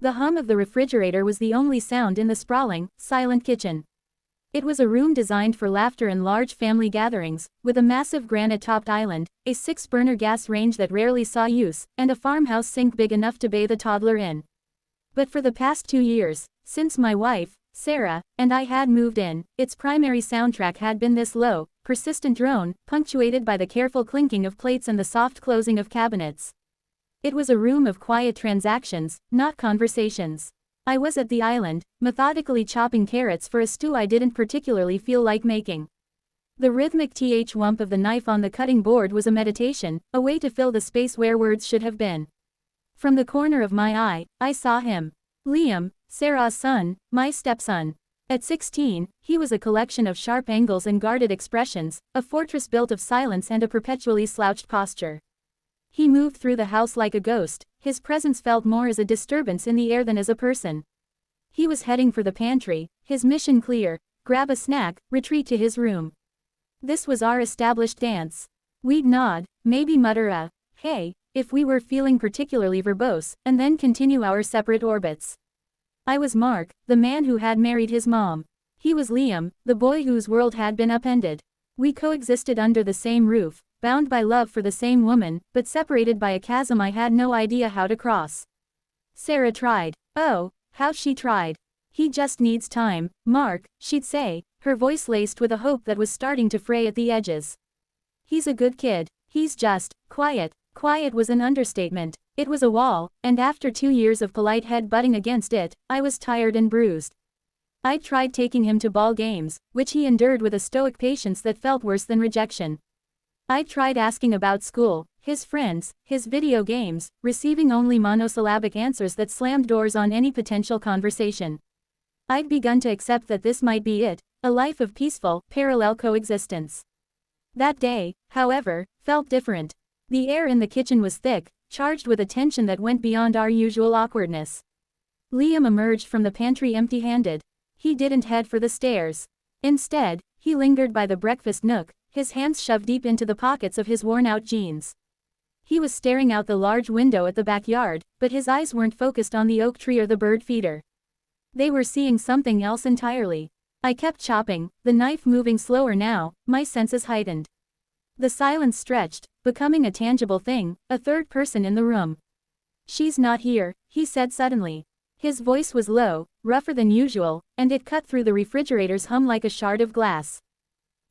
The hum of the refrigerator was the only sound in the sprawling, silent kitchen. It was a room designed for laughter and large family gatherings, with a massive granite-topped island, a 6-burner gas range that rarely saw use, and a farmhouse sink big enough to bathe a toddler in. But for the past 2 years, since my wife, Sarah, and I had moved in, its primary soundtrack had been this low, persistent drone, punctuated by the careful clinking of plates and the soft closing of cabinets. It was a room of quiet transactions, not conversations. I was at the island, methodically chopping carrots for a stew I didn't particularly feel like making. The rhythmic whump of the knife on the cutting board was a meditation, a way to fill the space where words should have been. From the corner of my eye, I saw him. Liam, Sarah's son, my stepson. At 16, he was a collection of sharp angles and guarded expressions, a fortress built of silence and a perpetually slouched posture. He moved through the house like a ghost, his presence felt more as a disturbance in the air than as a person. He was heading for the pantry, his mission clear: grab a snack, retreat to his room. This was our established dance. We'd nod, maybe mutter a, hey, if we were feeling particularly verbose, and then continue our separate orbits. I was Mark, the man who had married his mom. He was Liam, the boy whose world had been upended. We coexisted under the same roof, bound by love for the same woman, but separated by a chasm I had no idea how to cross. Sarah tried. Oh, how she tried. He just needs time, Mark, she'd say, her voice laced with a hope that was starting to fray at the edges. He's a good kid. He's just quiet. Quiet was an understatement. It was a wall, and after 2 years of polite head-butting against it, I was tired and bruised. I'd tried taking him to ball games, which he endured with a stoic patience that felt worse than rejection. I'd tried asking about school, his friends, his video games, receiving only monosyllabic answers that slammed doors on any potential conversation. I'd begun to accept that this might be it, a life of peaceful, parallel coexistence. That day, however, felt different. The air in the kitchen was thick, charged with a tension that went beyond our usual awkwardness. Liam emerged from the pantry empty-handed. He didn't head for the stairs. Instead, he lingered by the breakfast nook, his hands shoved deep into the pockets of his worn-out jeans. He was staring out the large window at the backyard, but his eyes weren't focused on the oak tree or the bird feeder. They were seeing something else entirely. I kept chopping, the knife moving slower now, my senses heightened. The silence stretched, becoming a tangible thing, a third person in the room. She's not here, he said suddenly. His voice was low, rougher than usual, and it cut through the refrigerator's hum like a shard of glass.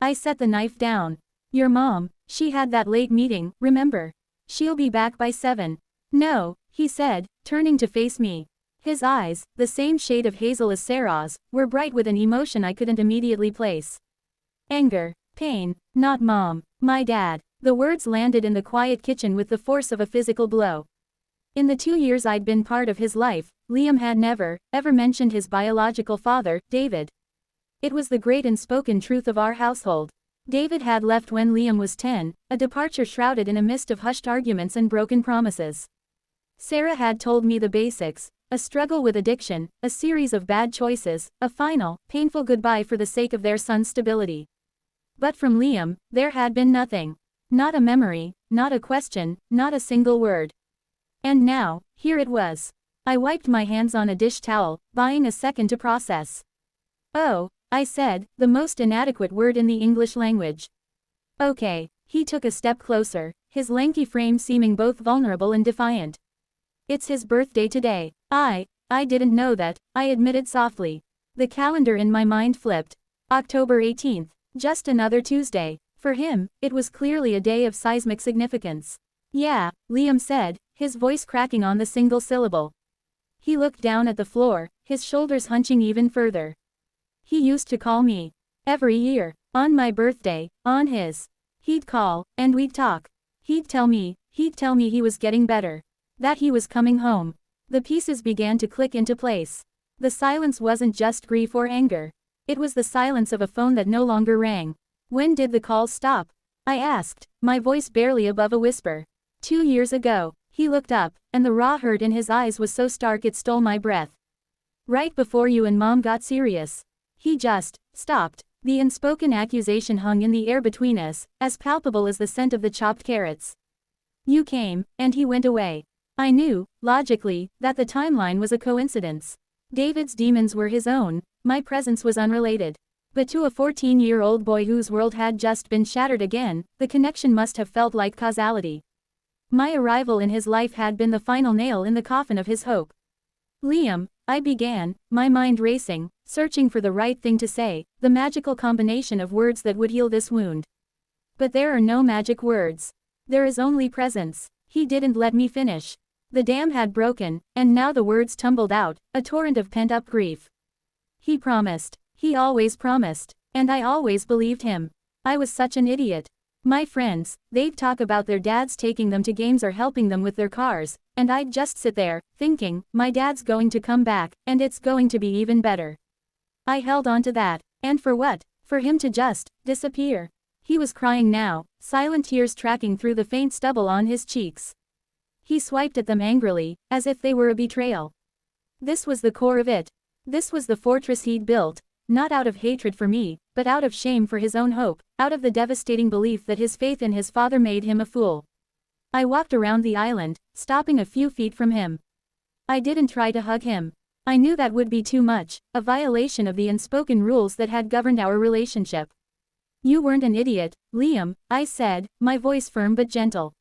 I set the knife down. Your mom, she had that late meeting, remember? She'll be back by 7. No, he said, turning to face me. His eyes, the same shade of hazel as Sarah's, were bright with an emotion I couldn't immediately place. Anger, pain, not mom, my dad. The words landed in the quiet kitchen with the force of a physical blow. In the 2 years I'd been part of his life, Liam had never, ever mentioned his biological father, David. It was the great unspoken truth of our household. David had left when Liam was 10, a departure shrouded in a mist of hushed arguments and broken promises. Sarah had told me the basics: a struggle with addiction, a series of bad choices, a final, painful goodbye for the sake of their son's stability. But from Liam, there had been nothing. Not a memory, not a question, not a single word. And now, here it was. I wiped my hands on a dish towel, buying a second to process. Oh, I said, the most inadequate word in the English language. Okay. He took a step closer, his lanky frame seeming both vulnerable and defiant. It's his birthday today. I didn't know that, I admitted softly. The calendar in my mind flipped. October 18th. Just another Tuesday. For him, it was clearly a day of seismic significance. Yeah, Liam said, his voice cracking on the single syllable. He looked down at the floor, his shoulders hunching even further. He used to call me. Every year. On my birthday, on his. He'd call, and we'd talk. He'd tell me he was getting better. That he was coming home. The pieces began to click into place. The silence wasn't just grief or anger. It was the silence of a phone that no longer rang. When did the calls stop? I asked, my voice barely above a whisper. 2 years ago. He looked up, and the raw hurt in his eyes was so stark it stole my breath. Right before you and Mom got serious. He just stopped. The unspoken accusation hung in the air between us, as palpable as the scent of the chopped carrots. You came, and he went away. I knew, logically, that the timeline was a coincidence. David's demons were his own, my presence was unrelated. But to a 14-year-old boy whose world had just been shattered again, the connection must have felt like causality. My arrival in his life had been the final nail in the coffin of his hope. Liam, I began, my mind racing, searching for the right thing to say, the magical combination of words that would heal this wound. But there are no magic words. There is only presence. He didn't let me finish. The dam had broken, and now the words tumbled out, a torrent of pent-up grief. He promised. He always promised. And I always believed him. I was such an idiot. My friends, they'd talk about their dads taking them to games or helping them with their cars, and I'd just sit there, thinking, my dad's going to come back, and it's going to be even better. I held on to that. And for what? For him to just disappear. He was crying now, silent tears tracking through the faint stubble on his cheeks. He swiped at them angrily, as if they were a betrayal. This was the core of it. This was the fortress he'd built, not out of hatred for me, but out of shame for his own hope, out of the devastating belief that his faith in his father made him a fool. I walked around the island, stopping a few feet from him. I didn't try to hug him. I knew that would be too much, a violation of the unspoken rules that had governed our relationship. You weren't an idiot, Liam, I said, my voice firm but gentle.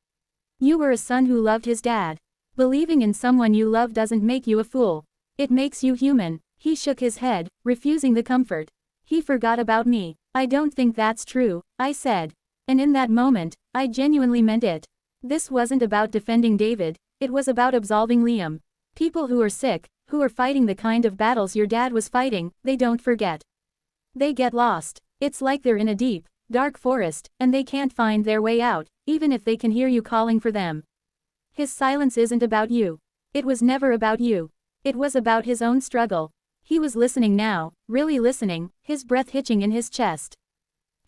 You were a son who loved his dad. Believing in someone you love doesn't make you a fool. It makes you human. He shook his head, refusing the comfort. He forgot about me. I don't think that's true, I said. And in that moment, I genuinely meant it. This wasn't about defending David, it was about absolving Liam. People who are sick, who are fighting the kind of battles your dad was fighting, they don't forget. They get lost. It's like they're in a deep, dark forest, and they can't find their way out, even if they can hear you calling for them. His silence isn't about you. It was never about you. It was about his own struggle. He was listening now, really listening, his breath hitching in his chest.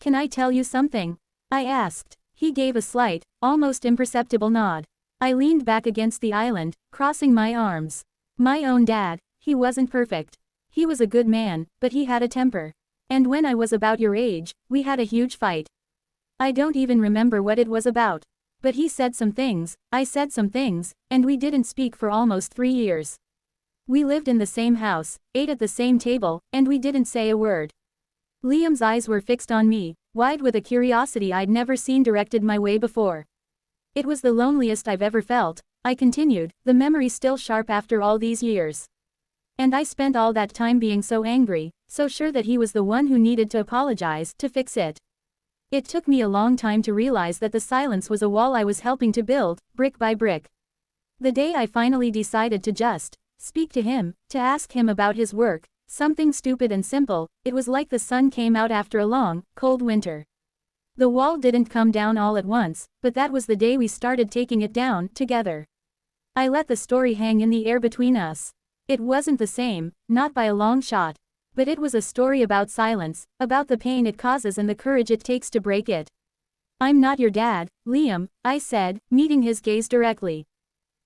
Can I tell you something? I asked. He gave a slight, almost imperceptible nod. I leaned back against the island, crossing my arms. My own dad, he wasn't perfect. He was a good man, but he had a temper. And when I was about your age, we had a huge fight. I don't even remember what it was about. But he said some things, I said some things, and we didn't speak for almost 3 years. We lived in the same house, ate at the same table, and we didn't say a word. Liam's eyes were fixed on me, wide with a curiosity I'd never seen directed my way before. It was the loneliest I've ever felt, I continued, the memory still sharp after all these years. And I spent all that time being so angry, so sure that he was the one who needed to apologize, to fix it. It took me a long time to realize that the silence was a wall I was helping to build, brick by brick. The day I finally decided to just speak to him, to ask him about his work, something stupid and simple, it was like the sun came out after a long, cold winter. The wall didn't come down all at once, but that was the day we started taking it down, together. I let the story hang in the air between us. It wasn't the same, not by a long shot. But it was a story about silence, about the pain it causes and the courage it takes to break it. I'm not your dad, Liam, I said, meeting his gaze directly.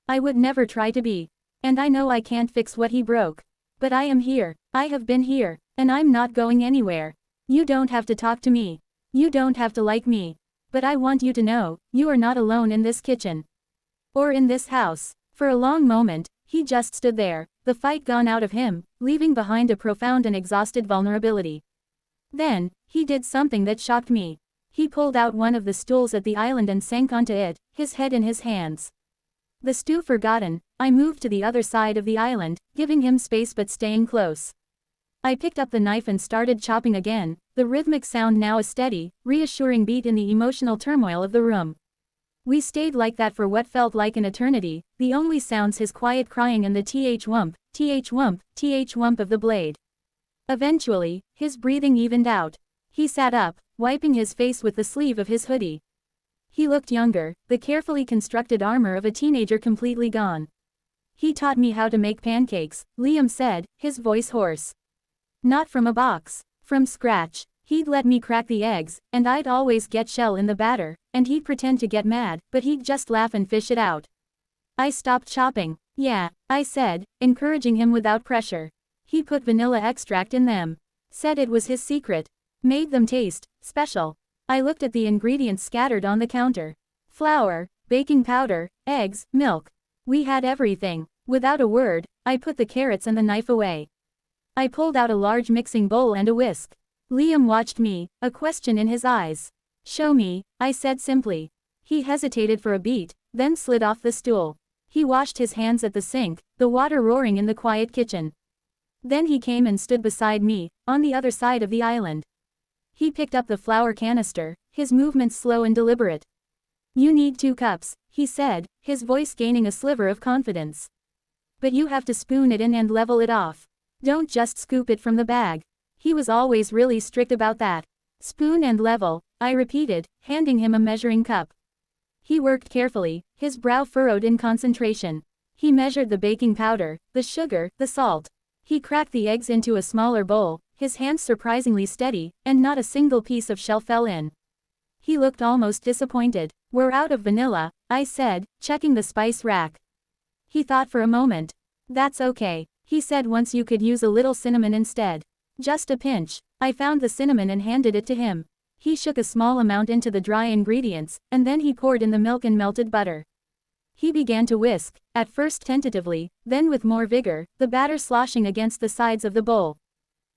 I would never try to be. And I know I can't fix what he broke. But I am here, I have been here, and I'm not going anywhere. You don't have to talk to me. You don't have to like me. But I want you to know, you are not alone in this kitchen. Or in this house. For a long moment, he just stood there, the fight gone out of him, leaving behind a profound and exhausted vulnerability. Then, he did something that shocked me. He pulled out one of the stools at the island and sank onto it, his head in his hands. The stew forgotten, I moved to the other side of the island, giving him space but staying close. I picked up the knife and started chopping again, the rhythmic sound now a steady, reassuring beat in the emotional turmoil of the room. We stayed like that for what felt like an eternity, the only sounds his quiet crying and the th-wump, th-wump, th-wump of the blade. Eventually, his breathing evened out. He sat up, wiping his face with the sleeve of his hoodie. He looked younger, the carefully constructed armor of a teenager completely gone. He taught me how to make pancakes, Liam said, his voice hoarse. Not from a box. From scratch. He'd let me crack the eggs, and I'd always get shell in the batter, and he'd pretend to get mad, but he'd just laugh and fish it out. I stopped chopping. Yeah, I said, encouraging him without pressure. He put vanilla extract in them. Said it was his secret. Made them taste special. I looked at the ingredients scattered on the counter. Flour, baking powder, eggs, milk. We had everything. Without a word, I put the carrots and the knife away. I pulled out a large mixing bowl and a whisk. Liam watched me, a question in his eyes. Show me, I said simply. He hesitated for a beat, then slid off the stool. He washed his hands at the sink, the water roaring in the quiet kitchen. Then he came and stood beside me, on the other side of the island. He picked up the flour canister, his movements slow and deliberate. You need 2 cups, he said, his voice gaining a sliver of confidence. But you have to spoon it in and level it off. Don't just scoop it from the bag. He was always really strict about that. Spoon and level, I repeated, handing him a measuring cup. He worked carefully, his brow furrowed in concentration. He measured the baking powder, the sugar, the salt. He cracked the eggs into a smaller bowl, his hands surprisingly steady, and not a single piece of shell fell in. He looked almost disappointed. We're out of vanilla, I said, checking the spice rack. He thought for a moment. That's okay, he said, once you could use a little cinnamon instead. Just a pinch. I found the cinnamon and handed it to him. He shook a small amount into the dry ingredients, and then he poured in the milk and melted butter. He began to whisk, at first tentatively, then with more vigor, the batter sloshing against the sides of the bowl.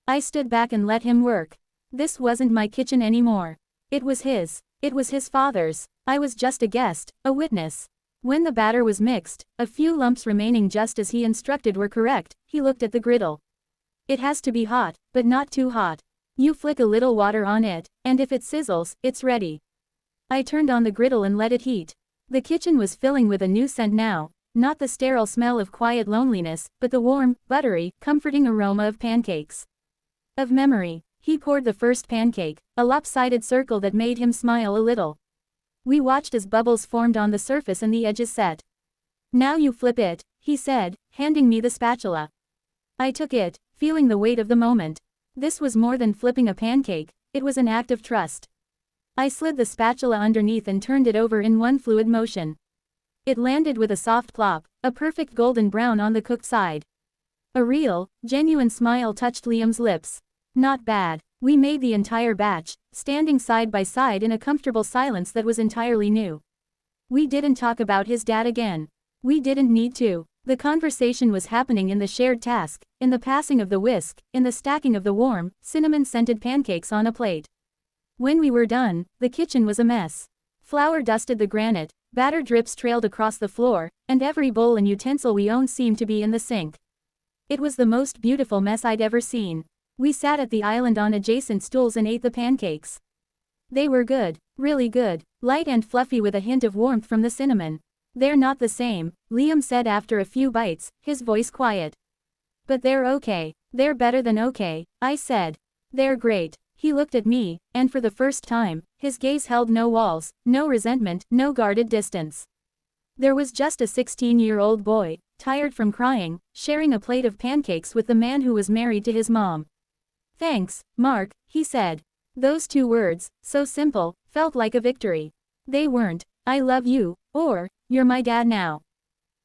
I stood back and let him work. This wasn't my kitchen anymore. It was his. It was his father's. I was just a guest, a witness. When the batter was mixed, a few lumps remaining just as he instructed were correct, he looked at the griddle. It has to be hot, but not too hot. You flick a little water on it, and if it sizzles, it's ready. I turned on the griddle and let it heat. The kitchen was filling with a new scent now, not the sterile smell of quiet loneliness, but the warm, buttery, comforting aroma of pancakes. Of memory. He poured the first pancake, a lopsided circle that made him smile a little. We watched as bubbles formed on the surface and the edges set. Now you flip it, he said, handing me the spatula. I took it, feeling the weight of the moment. This was more than flipping a pancake, it was an act of trust. I slid the spatula underneath and turned it over in one fluid motion. It landed with a soft plop, a perfect golden brown on the cooked side. A real, genuine smile touched Liam's lips. Not bad. We made the entire batch, standing side by side in a comfortable silence that was entirely new. We didn't talk about his dad again. We didn't need to. The conversation was happening in the shared task, in the passing of the whisk, in the stacking of the warm, cinnamon-scented pancakes on a plate. When we were done, the kitchen was a mess. Flour dusted the granite, batter drips trailed across the floor, and every bowl and utensil we owned seemed to be in the sink. It was the most beautiful mess I'd ever seen. We sat at the island on adjacent stools and ate the pancakes. They were good, really good, light and fluffy with a hint of warmth from the cinnamon. They're not the same, Liam said after a few bites, his voice quiet. But they're okay. They're better than okay, I said. They're great. He looked at me, and for the first time, his gaze held no walls, no resentment, no guarded distance. There was just a 16-year-old boy, tired from crying, sharing a plate of pancakes with the man who was married to his mom. Thanks, Mark, he said. Those 2 words, so simple, felt like a victory. They weren't, I love you, or, you're my dad now.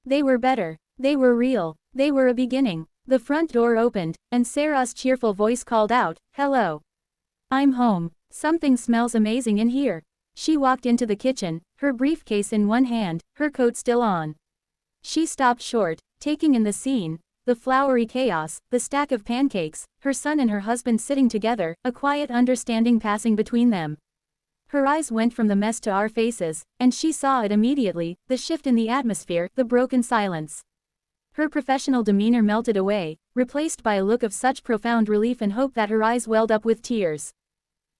They were better. They were real. They were a beginning. The front door opened, and Sarah's cheerful voice called out, "Hello. I'm home. Something smells amazing in here." She walked into the kitchen, her briefcase in one hand, her coat still on. She stopped short, taking in the scene, the floury chaos, the stack of pancakes, her son and her husband sitting together, a quiet understanding passing between them. Her eyes went from the mess to our faces, and she saw it immediately, the shift in the atmosphere, the broken silence. Her professional demeanor melted away, replaced by a look of such profound relief and hope that her eyes welled up with tears.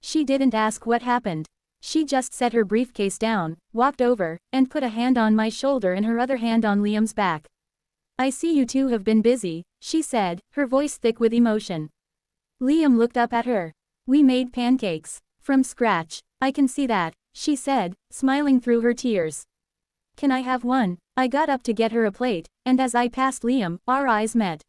She didn't ask what happened. She just set her briefcase down, walked over, and put a hand on my shoulder and her other hand on Liam's back. "I see you two have been busy," she said, her voice thick with emotion. Liam looked up at her. "We made pancakes. From scratch. I can see that," she said, smiling through her tears. "Can I have one?" I got up to get her a plate, and as I passed Liam, our eyes met.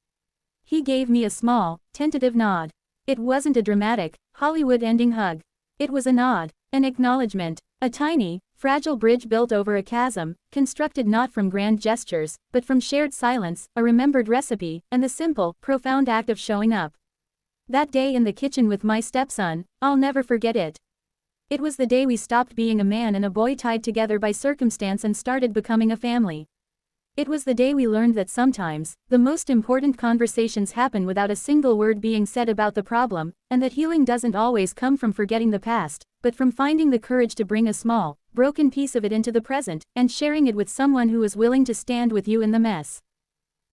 He gave me a small, tentative nod. It wasn't a dramatic, Hollywood-ending hug. It was a nod, an acknowledgement, a tiny, fragile bridge built over a chasm, constructed not from grand gestures, but from shared silence, a remembered recipe, and the simple, profound act of showing up. That day in the kitchen with my stepson, I'll never forget it. It was the day we stopped being a man and a boy tied together by circumstance and started becoming a family. It was the day we learned that sometimes, the most important conversations happen without a single word being said about the problem, and that healing doesn't always come from forgetting the past, but from finding the courage to bring a small, broken piece of it into the present, and sharing it with someone who is willing to stand with you in the mess.